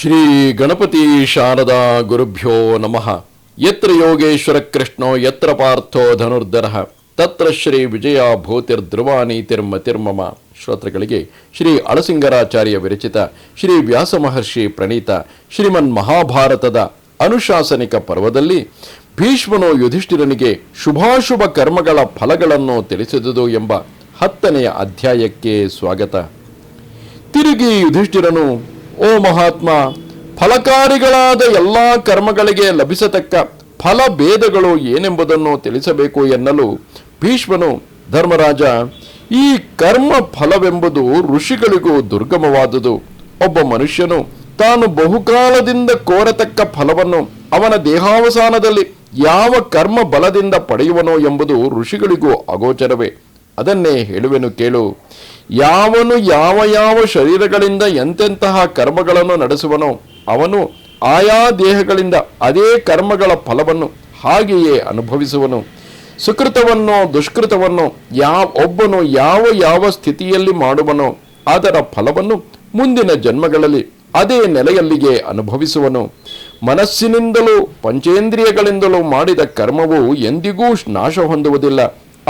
ಶ್ರೀ ಗಣಪತಿ ಶಾರದಾ ಗುರುಭ್ಯೋ ನಮಃ. ಯತ್ರ ಯೋಗೇಶ್ವರ ಕೃಷ್ಣೋ ಯತ್ರ ಪಾರ್ಥೋ ಧನುರ್ಧರಃ ತತ್ರ ಶ್ರೀ ವಿಜಯ ಭೂತಿರ್ಧ್ರುವಾನೀತಿರ್ಮತಿರ್ಮಮ. ಶ್ರೋತೃಗಳಿಗೆ ಶ್ರೀ ಅಳಸಿಂಗರಾಚಾರ್ಯ ವಿರಚಿತ ಶ್ರೀ ವ್ಯಾಸ ಮಹರ್ಷಿ ಪ್ರಣೀತ ಶ್ರೀಮನ್ ಮಹಾಭಾರತದ ಅನುಶಾಸನಿಕ ಪರ್ವದಲ್ಲಿ ಭೀಷ್ಮನು ಯುಧಿಷ್ಠಿರನಿಗೆ ಶುಭಾಶುಭ ಕರ್ಮಗಳ ಫಲಗಳನ್ನು ತಿಳಿಸಿದುದು ಎಂಬ 10ನೇ ಅಧ್ಯಾಯಕ್ಕೆ ಸ್ವಾಗತ. ತಿರುಗಿ ಯುಧಿಷ್ಠಿರನು, ಓ ಮಹಾತ್ಮ, ಫಲಕಾರಿಗಳಾದ ಎಲ್ಲ ಕರ್ಮಗಳಿಗೆ ಲಭಿಸತಕ್ಕ ಫಲಭೇದಗಳು ಏನೆಂಬುದನ್ನು ತಿಳಿಸಬೇಕು ಎನ್ನಲು ಭೀಷ್ಮನು, ಧರ್ಮರಾಜ, ಈ ಕರ್ಮ ಫಲವೆಂಬುದು ಋಷಿಗಳಿಗೂ ದುರ್ಗಮವಾದುದು. ಒಬ್ಬ ಮನುಷ್ಯನು ತಾನು ಬಹುಕಾಲದಿಂದ ಕೋರತಕ್ಕ ಫಲವನ್ನು ಅವನ ದೇಹಾವಸಾನದಲ್ಲಿ ಯಾವ ಕರ್ಮ ಬಲದಿಂದ ಪಡೆಯುವನೋ ಎಂಬುದು ಋಷಿಗಳಿಗೂ ಅಗೋಚರವೇ. ಅದನ್ನೇ ಹೇಳುವೆನು ಕೇಳು. ಯಾವನು ಯಾವ ಶರೀರಗಳಿಂದ ಎಂತೆಂತಹ ಕರ್ಮಗಳನ್ನು ನಡೆಸುವನೋ ಅವನು ಆಯಾ ದೇಹಗಳಿಂದ ಅದೇ ಕರ್ಮಗಳ ಫಲವನ್ನು ಹಾಗೆಯೇ ಅನುಭವಿಸುವನು. ಸುಕೃತವನ್ನೋ ದುಷ್ಕೃತವನ್ನೋ ಒಬ್ಬನು ಯಾವ ಸ್ಥಿತಿಯಲ್ಲಿ ಮಾಡುವನೋ ಅದರ ಫಲವನ್ನು ಮುಂದಿನ ಜನ್ಮಗಳಲ್ಲಿ ಅದೇ ನೆಲೆಯಲ್ಲಿಗೆ ಅನುಭವಿಸುವನು. ಮನಸ್ಸಿನಿಂದಲೂ ಪಂಚೇಂದ್ರಿಯಗಳಿಂದಲೂ ಮಾಡಿದ ಕರ್ಮವು ಎಂದಿಗೂ ನಾಶ ಹೊಂದುವುದಿಲ್ಲ.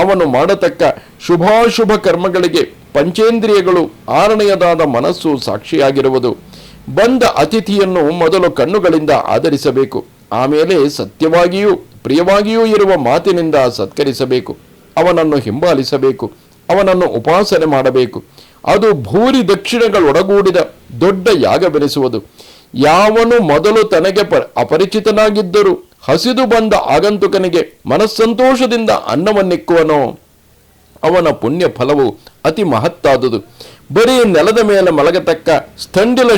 ಅವನು ಮಾಡತಕ್ಕ ಶುಭಾಶುಭ ಕರ್ಮಗಳಿಗೆ ಪಂಚೇಂದ್ರಿಯಗಳು, ಆರನೆಯದಾದ ಮನಸ್ಸು ಸಾಕ್ಷಿಯಾಗಿರುವುದು. ಬಂದ ಅತಿಥಿಯನ್ನು ಮೊದಲು ಕಣ್ಣುಗಳಿಂದ ಆದರಿಸಬೇಕು. ಆಮೇಲೆ ಸತ್ಯವಾಗಿಯೂ ಪ್ರಿಯವಾಗಿಯೂ ಇರುವ ಮಾತಿನಿಂದ ಸತ್ಕರಿಸಬೇಕು. ಅವನನ್ನು ಹಿಂಬಾಲಿಸಬೇಕು. ಅವನನ್ನು ಉಪಾಸನೆ ಮಾಡಬೇಕು. ಅದು ಭೂರಿ ದಕ್ಷಿಣಗಳೊಡಗೂಡಿದ ದೊಡ್ಡ ಯಾಗವೆನಿಸುವುದು. ಯಾವನು ಮೊದಲು ತನಗೆ ಅಪರಿಚಿತನಾಗಿದ್ದರೂ ಹಸಿದು ಬಂದ ಆಗಂತುಕನಿಗೆ ಮನಸ್ಸಂತೋಷದಿಂದ ಅನ್ನವನ್ನಿಕ್ಕುವನೋ ಅವನ ಪುಣ್ಯ ಫಲವು ಅತಿ ಮಹತ್ತಾದುದು. ಬರೀ ನೆಲದ ಮೇಲೆ ಮಲಗತಕ್ಕ ಸ್ಥಂಡಿಲ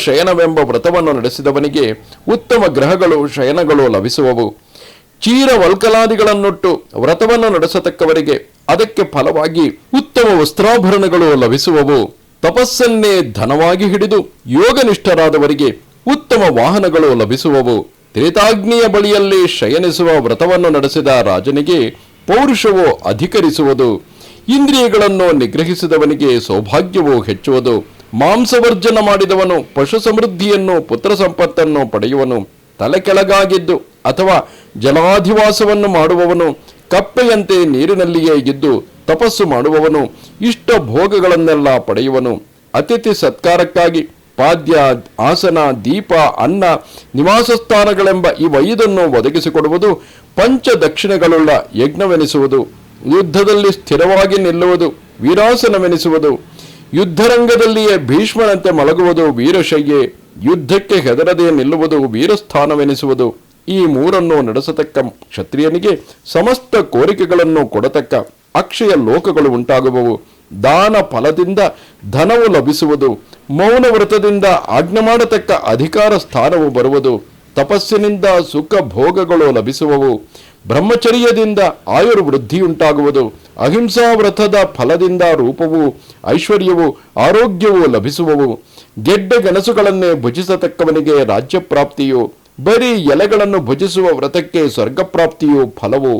ಶಯನವೆಂಬ ವ್ರತವನ್ನು ನಡೆಸಿದವನಿಗೆ ಉತ್ತಮ ಗ್ರಹಗಳು ಶಯನಗಳು ಲಭಿಸುವವು. ವಲ್ಕಲಾದಿಗಳನ್ನುಟ್ಟು ವ್ರತವನ್ನು ನಡೆಸತಕ್ಕವರಿಗೆ ಅದಕ್ಕೆ ಫಲವಾಗಿ ಉತ್ತಮ ವಸ್ತ್ರಾಭರಣಗಳು ಲಭಿಸುವವು. ತಪಸ್ಸನ್ನೇ ಧನವಾಗಿ ಹಿಡಿದು ಯೋಗನಿಷ್ಠರಾದವರಿಗೆ ಉತ್ತಮ ವಾಹನಗಳು ಲಭಿಸುವವು. ತ್ರೇತಾಗ್ನಿಯ ಬಳಿಯಲ್ಲಿ ಶಯನಿಸುವ ವ್ರತವನ್ನು ನಡೆಸಿದ ರಾಜನಿಗೆ ಪೌರುಷವು ಅಧಿಕರಿಸುವುದು. ಇಂದ್ರಿಯಗಳನ್ನು ನಿಗ್ರಹಿಸಿದವನಿಗೆ ಸೌಭಾಗ್ಯವು ಹೆಚ್ಚುವುದು. ಮಾಂಸವರ್ಜನ ಮಾಡಿದವನು ಪಶು ಸಮೃದ್ಧಿಯನ್ನು, ಪುತ್ರ ಸಂಪತ್ತನ್ನು ಪಡೆಯುವನು. ತಲೆ ಕೆಳಗಾಗಿದ್ದು ಅಥವಾ ಜಲಾಧಿವಾಸವನ್ನು ಮಾಡುವವನು ಕಪ್ಪೆಯಂತೆ ನೀರಿನಲ್ಲಿಯೇ ಇದ್ದು ತಪಸ್ಸು ಮಾಡುವವನು ಇಷ್ಟ ಭೋಗಗಳನ್ನೆಲ್ಲ ಪಡೆಯುವನು. ಅತಿಥಿ ಸತ್ಕಾರಕ್ಕಾಗಿ ಪಾದ್ಯ, ಆಸನ, ದೀಪ, ಅನ್ನ, ನಿವಾಸ ಸ್ಥಾನಗಳೆಂಬ ಈ 5 ಒದಗಿಸಿಕೊಡುವುದು ಪಂಚದಕ್ಷಿಣೆಗಳುಳ್ಳ ಯಜ್ಞವೆನಿಸುವುದು. ಯುದ್ಧದಲ್ಲಿ ಸ್ಥಿರವಾಗಿ ನಿಲ್ಲುವುದು ವೀರಾಸನವೆನಿಸುವುದು. ಯುದ್ಧರಂಗದಲ್ಲಿಯೇ ಭೀಷ್ಮನಂತೆ ಮಲಗುವುದು ವೀರಶಯ್ಯೆ. ಯುದ್ಧಕ್ಕೆ ಹೆದರದೆ ನಿಲ್ಲುವುದು ವೀರಸ್ಥಾನವೆನಿಸುವುದು. ಈ 3 ನಡೆಸತಕ್ಕ ಕ್ಷತ್ರಿಯನಿಗೆ ಸಮಸ್ತ ಕೋರಿಕೆಗಳನ್ನು ಕೊಡತಕ್ಕ ಅಕ್ಷಯ ಲೋಕಗಳು ಉಂಟಾಗುವವು. ದಾನ ಫಲದಿಂದ ಧನವು ಲಭಿಸುವುದು. ಮೌನ ವ್ರತದಿಂದ ಆಜ್ಞೆ ಮಾಡತಕ್ಕ ಅಧಿಕಾರ ಸ್ಥಾನವು ಬರುವುದು. ತಪಸ್ಸಿನಿಂದ ಸುಖ ಭೋಗಗಳು ಲಭಿಸುವವು. ಬ್ರಹ್ಮಚರ್ಯದಿಂದ ಆಯುರ್ವೃದ್ಧಿಯುಂಟಾಗುವುದು. ಅಹಿಂಸಾ ವ್ರತದ ಫಲದಿಂದ ರೂಪವು, ಐಶ್ವರ್ಯವು, ಆರೋಗ್ಯವು ಲಭಿಸುವವು. ಗೆಡ್ಡ ಗೆಣಸುಗಳನ್ನೇ ಭುಜಿಸತಕ್ಕವನಿಗೆ ರಾಜ್ಯಪ್ರಾಪ್ತಿಯು, ಬರೀ ಎಲೆಗಳನ್ನು ಭುಜಿಸುವ ವ್ರತಕ್ಕೆ ಸ್ವರ್ಗಪ್ರಾಪ್ತಿಯು ಫಲವು.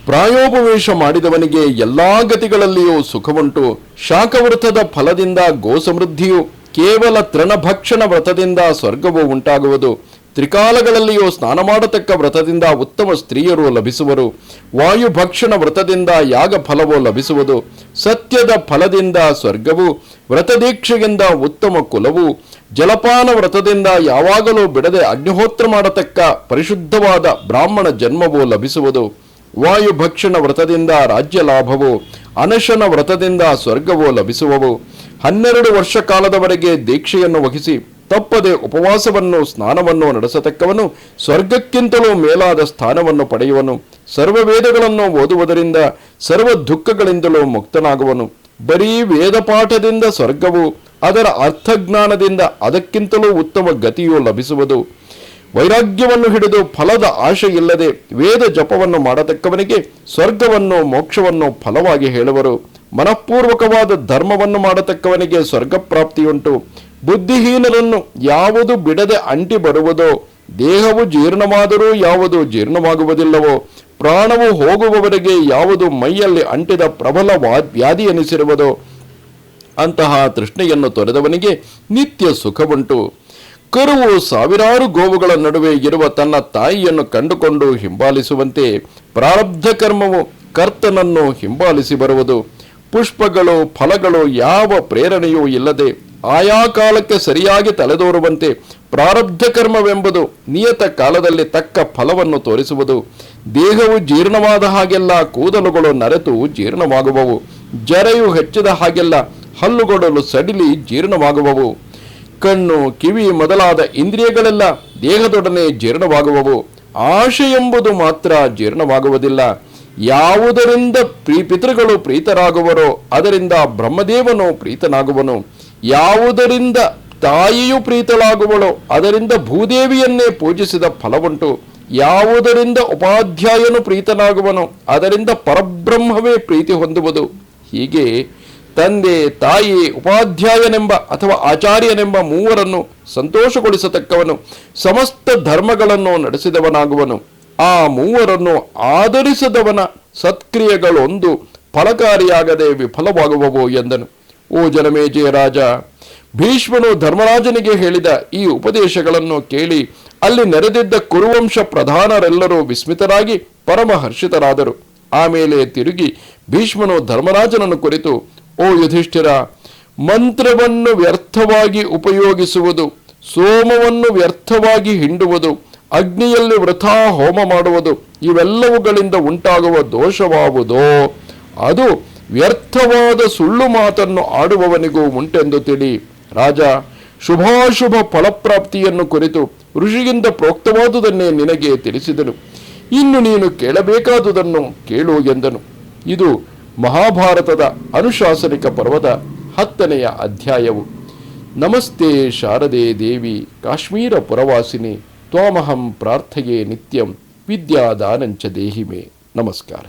ಪ್ರಾಯೋಪವೇಶ ಮಾಡಿದವನಿಗೆ ಎಲ್ಲಾ ಗತಿಗಳಲ್ಲಿಯೂ ಸುಖವುಂಟು. ಶಾಖವ್ರತದ ಫಲದಿಂದ ಗೋಸಮೃದ್ಧಿಯು, ಕೇವಲ ತೃಣಭಕ್ಷಣ ವ್ರತದಿಂದ ಸ್ವರ್ಗವು ಉಂಟಾಗುವುದು. ತ್ರಿಕಾಲಗಳಲ್ಲಿಯೂ ಸ್ನಾನ ಮಾಡತಕ್ಕ ವ್ರತದಿಂದ ಉತ್ತಮ ಸ್ತ್ರೀಯರು ಲಭಿಸುವರು. ವಾಯುಭಕ್ಷಣ ವ್ರತದಿಂದ ಯಾಗ ಫಲವು ಲಭಿಸುವುದು. ಸತ್ಯದ ಫಲದಿಂದ ಸ್ವರ್ಗವು, ವ್ರತದೀಕ್ಷೆಯಿಂದ ಉತ್ತಮ ಕುಲವು, ಜಲಪಾನ ವ್ರತದಿಂದ ಯಾವಾಗಲೂ ಬಿಡದೆ ಅಗ್ನಿಹೋತ್ರ ಮಾಡತಕ್ಕ ಪರಿಶುದ್ಧವಾದ ಬ್ರಾಹ್ಮಣ ಜನ್ಮವು ಲಭಿಸುವುದು. ವಾಯುಭಕ್ಷಣ ವ್ರತದಿಂದ ರಾಜ್ಯ ಲಾಭವು, ಅನಶನ ವ್ರತದಿಂದ ಸ್ವರ್ಗವು ಲಭಿಸುವವು. 12 ವರ್ಷ ಕಾಲದವರೆಗೆ ದೀಕ್ಷೆಯನ್ನು ವಹಿಸಿ ತಪ್ಪದೆ ಉಪವಾಸವನ್ನು, ಸ್ನಾನವನ್ನು ನಡೆಸತಕ್ಕವನು ಸ್ವರ್ಗಕ್ಕಿಂತಲೂ ಮೇಲಾದ ಸ್ಥಾನವನ್ನು ಪಡೆಯುವನು. ಸರ್ವವೇದಗಳನ್ನು ಓದುವುದರಿಂದ ಸರ್ವ ದುಃಖಗಳಿಂದಲೂ ಮುಕ್ತನಾಗುವನು. ಬರೀ ವೇದಪಾಠದಿಂದ ಸ್ವರ್ಗವು, ಅದರ ಅರ್ಥಜ್ಞಾನದಿಂದ ಅದಕ್ಕಿಂತಲೂ ಉತ್ತಮ ಗತಿಯು ಲಭಿಸುವುದು. ವೈರಾಗ್ಯವನ್ನು ಹಿಡಿದು ಫಲದ ಆಶೆ ಇಲ್ಲದೆ ವೇದ ಜಪವನ್ನು ಮಾಡತಕ್ಕವನಿಗೆ ಸ್ವರ್ಗವನ್ನು, ಮೋಕ್ಷವನ್ನು ಫಲವಾಗಿ ಹೇಳುವರು. ಮನಃಪೂರ್ವಕವಾದ ಧರ್ಮವನ್ನು ಮಾಡತಕ್ಕವನಿಗೆ ಸ್ವರ್ಗಪ್ರಾಪ್ತಿಯುಂಟು. ಬುದ್ಧಿಹೀನರನ್ನು ಯಾವುದು ಬಿಡದೆ ಅಂಟಿ ಬರುವುದೋ, ದೇಹವು ಜೀರ್ಣವಾದರೂ ಯಾವುದು ಜೀರ್ಣವಾಗುವುದಿಲ್ಲವೋ, ಪ್ರಾಣವು ಹೋಗುವವರೆಗೆ ಯಾವುದು ಮೈಯಲ್ಲಿ ಅಂಟಿದ ಪ್ರಬಲ ವ್ಯಾಧಿ ಎನಿಸಿರುವುದೋ, ಅಂತಹ ತೃಷ್ಣೆಯನ್ನು ತೊರೆದವನಿಗೆ ನಿತ್ಯ ಸುಖವುಂಟು. ಕರುವು ಸಾವಿರಾರು ಗೋವುಗಳ ನಡುವೆ ಇರುವ ತನ್ನ ತಾಯಿಯನ್ನು ಕಂಡುಕೊಂಡು ಹಿಂಬಾಲಿಸುವಂತೆ ಪ್ರಾರಬ್ಧ ಕರ್ಮವು ಕರ್ತನನ್ನು ಹಿಂಬಾಲಿಸಿ ಬರುವುದು. ಪುಷ್ಪಗಳು ಫಲಗಳು ಯಾವ ಪ್ರೇರಣೆಯೂ ಇಲ್ಲದೆ ಆಯಾ ಕಾಲಕ್ಕೆ ಸರಿಯಾಗಿ ತಲೆದೋರುವಂತೆ ಪ್ರಾರಬ್ಧ ಕರ್ಮವೆಂಬುದು ನಿಯತ ಕಾಲದಲ್ಲಿ ತಕ್ಕ ಫಲವನ್ನು ತೋರಿಸುವುದು. ದೇಹವು ಜೀರ್ಣವಾದ ಹಾಗೆಲ್ಲ ಕೂದಲುಗಳು ನರೆತು ಜೀರ್ಣವಾಗುವವು. ಜರೆಯು ಹೆಚ್ಚಿದ ಹಾಗೆಲ್ಲ ಹಲ್ಲುಗಳು ಸಡಿಲಿ ಜೀರ್ಣವಾಗುವವು. ಕಣ್ಣು ಕಿವಿ ಮೊದಲಾದ ಇಂದ್ರಿಯಗಳೆಲ್ಲ ದೇಹದೊಡನೆ ಜೀರ್ಣವಾಗುವವು. ಆಶೆ ಎಂಬುದು ಮಾತ್ರ ಜೀರ್ಣವಾಗುವುದಿಲ್ಲ. ಯಾವುದರಿಂದ ಪಿತೃಗಳು ಪ್ರೀತರಾಗುವರೋ ಅದರಿಂದ ಬ್ರಹ್ಮದೇವನು ಪ್ರೀತನಾಗುವನು. ಯಾವುದರಿಂದ ತಾಯಿಯು ಪ್ರೀತಳಾಗುವಳೋ ಅದರಿಂದ ಭೂದೇವಿಯನ್ನೇ ಪೂಜಿಸಿದ ಫಲವುಂಟು. ಯಾವುದರಿಂದ ಉಪಾಧ್ಯಾಯನು ಪ್ರೀತನಾಗುವನೋ ಅದರಿಂದ ಪರಬ್ರಹ್ಮವೇ ಪ್ರೀತಿ ಹೊಂದುವುದು. ಹೀಗೆ ತಂದೆ ತಾಯಿ ಉಪಾಧ್ಯಾಯನೆಂಬ ಅಥವಾ ಆಚಾರ್ಯನೆಂಬ ಮೂವರನ್ನು ಸಂತೋಷಗೊಳಿಸತಕ್ಕವನು ಸಮಸ್ತ ಧರ್ಮಗಳನ್ನು ನಡೆಸಿದವನಾಗುವನು. ಆ ಮೂವರನ್ನು ಆಧರಿಸದವನ ಸತ್ಕ್ರಿಯೆಗಳೊಂದು ಫಲಕಾರಿಯಾಗದೆ ವಿಫಲವಾಗುವವು ಎಂದನು. ಓ ಜನಮೇಜಯ ರಾಜ, ಭೀಷ್ಮನು ಧರ್ಮರಾಜನಿಗೆ ಹೇಳಿದ ಈ ಉಪದೇಶಗಳನ್ನು ಕೇಳಿ ಅಲ್ಲಿ ನೆರೆದಿದ್ದ ಕುರುವಂಶ ಪ್ರಧಾನರೆಲ್ಲರೂ ವಿಸ್ಮಿತರಾಗಿ ಪರಮಹರ್ಷಿತರಾದರು. ಆಮೇಲೆ ತಿರುಗಿ ಭೀಷ್ಮನು ಧರ್ಮರಾಜನನ್ನು ಕುರಿತು, ಓ ಯುಧಿಷ್ಠಿರ, ಮಂತ್ರವನ್ನು ವ್ಯರ್ಥವಾಗಿ ಉಪಯೋಗಿಸುವುದು, ಸೋಮವನ್ನು ವ್ಯರ್ಥವಾಗಿ ಹಿಂಡುವುದು, ಅಗ್ನಿಯಲ್ಲಿ ವೃಥಾ ಹೋಮ ಮಾಡುವುದು, ಇವೆಲ್ಲವುಗಳಿಂದ ಉಂಟಾಗುವ ದೋಷವಾವುದೋ ಅದು ವ್ಯರ್ಥವಾದ ಸುಳ್ಳು ಮಾತನ್ನು ಆಡುವವನಿಗೂ ಉಂಟೆಂದು ತಿಳಿ. ರಾಜ, ಶುಭಾಶುಭ ಫಲಪ್ರಾಪ್ತಿಯನ್ನು ಕುರಿತು ಋಷಿಯಿಂದ ಪ್ರೋಕ್ತವಾದುದನ್ನೇ ನಿನಗೆ ತಿಳಿಸಿದನು. ಇನ್ನು ನೀನು ಕೇಳಬೇಕಾದುದನ್ನು ಕೇಳು ಎಂದನು. ಇದು ಮಹಾಭಾರತದ ಅನುಶಾಸನಿಕ ಪರ್ವದ 10ನೆಯ ಅಧ್ಯಾಯವು. ನಮಸ್ತೆ ಶಾರದೆ ದೇವಿ ಕಾಶ್ಮೀರ ಪುರವಾಸಿನಿ ತ್ವಾಮಹಂ ಪ್ರಾರ್ಥಯೇ ನಿತ್ಯಂ ವಿದ್ಯಾದಾನಂಚ ದೇಹಿಮೆ. ನಮಸ್ಕಾರ.